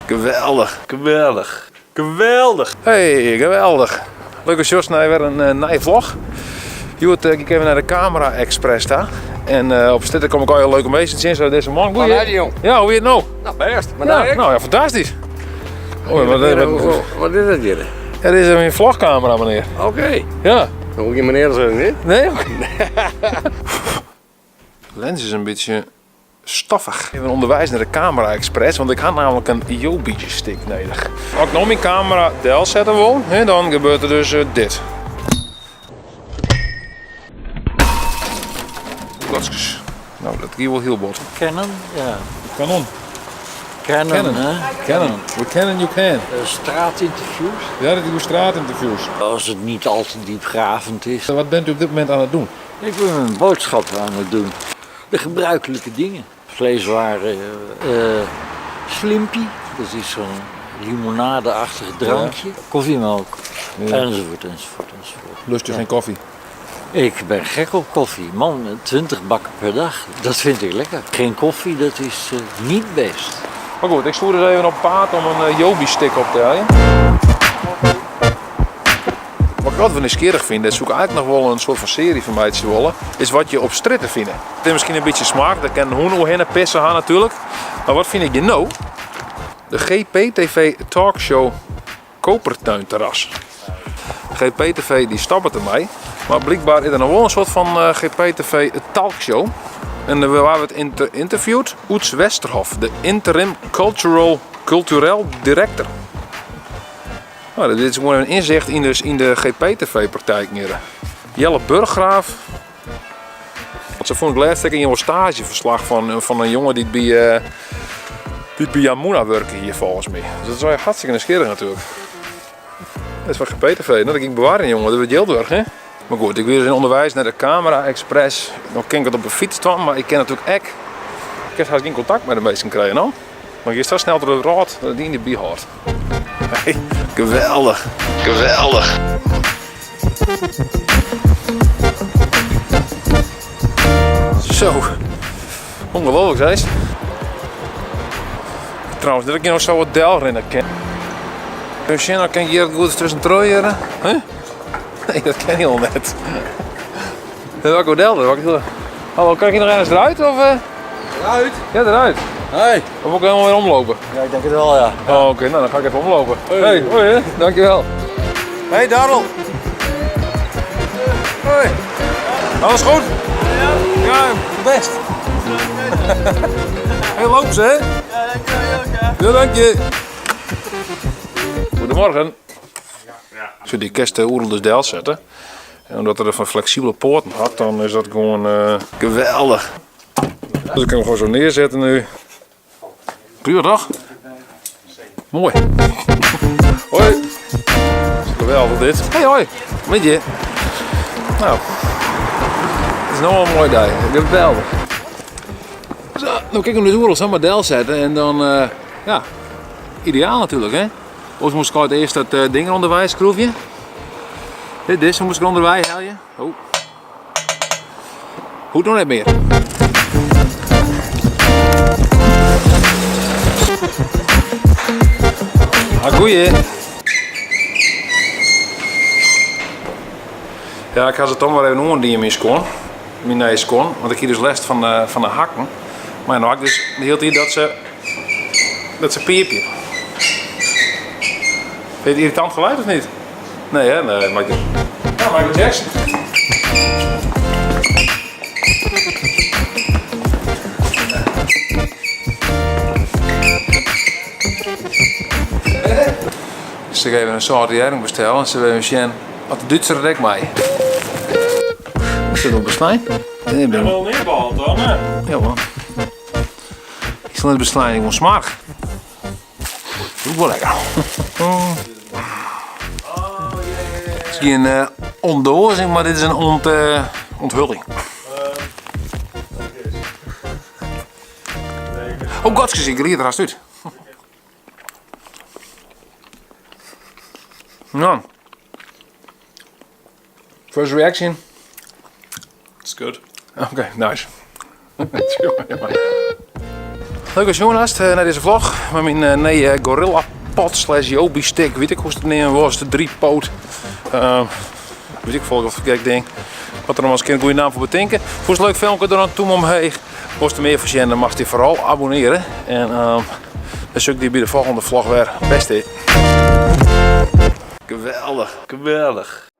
Geweldig, geweldig, geweldig. Hey, geweldig. Leuke shorts naar weer een nieuwe vlog. Joet, ik even naar de Camera Express daar. En op stitten kom ik al heel leuke meesters in zo deze morgen. Hoe je jong? Ja, hoe je het nou? Nou, best. Maar Ja, nou ja, fantastisch. Wat is dat hier? Ja, dit is een vlogcamera, meneer. Oké. Ja. Dan moet je meneer zeggen, niet? Nee? Lens is een beetje stoffig. Even onderwijs naar de Camera Express, want ik had namelijk een Joby stick nodig. Als ik nou mijn camera del zetten wil, dan gebeurt er dus dit. Klotsjes. Nou, dat ging wel heel bot. Canon, ja. Canon. Canon, hè? Canon. We Canon you can. Straatinterviews. Ja, dat is straatinterviews. Als het niet al te diepgravend is. Wat bent u op dit moment aan het doen? Ik ben een boodschap aan het doen. De gebruikelijke dingen. Vleeswaren, Slimpy, dat is zo'n limonadeachtig drankje. Koffiemelk, enzovoort, enzovoort, enzovoort. Lust je geen koffie? Ik ben gek op koffie. Man, 20 bakken per dag. Dat vind ik lekker. Geen koffie, dat is niet best. Maar goed, ik stoer dus even op paard om een Joby stick op te halen. Wat ik altijd wel nieuwsgierig vind, dat zoek ik eigenlijk nog wel een soort van serie van mij te willen, is wat je op stritten vindt. Het is misschien een beetje smaak, dat kan hoe hinnen pissen gaan natuurlijk. Maar wat vind ik je nou? De GPTV Talkshow Kopertuinterras. GPTV die stappen ermee, maar blijkbaar is er nog wel een soort van GPTV Talkshow. En we hebben het interviewd Oets Westerhof, de interim cultureel director. Nou, dit is gewoon een inzicht in de GPTV-praktijk. Jelle Burggraaf. Ze vond ik laatst in jouw stageverslag van een jongen die bij Yamuna werken hier volgens mij. Dus dat is wel hartstikke nieuwsgierig natuurlijk. Dat is van GPTV. Nou, dat ging bewaren jongen, dat wordt Jildburg, hè? Maar goed, ik wil dus in onderwijs naar de Camera Express. Dan ken ik het op de fiets staan, maar ik ken natuurlijk echt. Ik heb geen contact met de meesten krijgen, nou. Maar je staat snel door de raad dat die in de bier hoort. Hey, geweldig, geweldig. Zo, ongelooflijk zei ze. Trouwens, dat ik je nog zo wat delrennen ken. Dus dan kan je hier goed tussen trooien. Huh? Nee, dat ken je al net. Welke delder? Hallo, kan ik nog ergens eruit? Of, Eruit? Ja, eruit. Hey. Of moet ik helemaal weer omlopen? Ja, ik denk het wel, ja. Oh, oké, nou dan ga ik even omlopen. Hey, hoi hè, dankjewel. Hey Darrel. Hoi. Alles goed? Ja, best. Hey, loop ze hè? Ja, dankjewel. Ja, dank je. Goedemorgen. Als je die kist oerel dus del zetten, en omdat er van flexibele poorten had, dan is dat gewoon geweldig. Dus ik kan hem gewoon zo neerzetten nu. Prima toch? Mooi. Hoi. Geweldig dit. Hey hoi. Met je. Nou. Het is nog wel een mooi dag. Geweldig. Zo, nou kijk hem dus oerel zo maar del zetten en dan, ja, ideaal natuurlijk hè. Ons moest ik eerst dat ding onderwijs schroefje. Dit is, moest ik onderwijs halen. Oh. Goed nog net meer. Ah, goeie. Ja, ik ga ze toch maar even om die in mijn neus kon. Want ik hier dus last van de hakken. Maar nou had ik dus de hele tijd dat ze piepje. Vind je het irritant geluid of niet? Nee hè? Nee, Michael. Ja, Michael Jackson. Ze geven een soort jaren bestellen en ze willen zien wat de Duitser rek mij. Moet je dat beslaan? Nee, Ja, wel neerbal dan, hè? ja man. Ik zal het beslaan, ik moet smaak. Doe ik wel lekker. Het is geen ontdozing, maar dit is een onthulling. Oh god, ik riet er haast uit. Nou. First reaction? It's good. Okay, nice. Leuk als jongens naar deze vlog. Met mijn nee Gorilla Pot slash Joby stick. Weet ik hoe het nemen was. De 3-poot. Weet ik volgens of gek ding. Wat er nog eens een goede naam voor bedenken. Voor het leuk filmpje er aan toe omheen. Als er meer van dan mag je vooral abonneren. En dan zie ik die bij de volgende vlog weer. Best dit. Geweldig. Geweldig.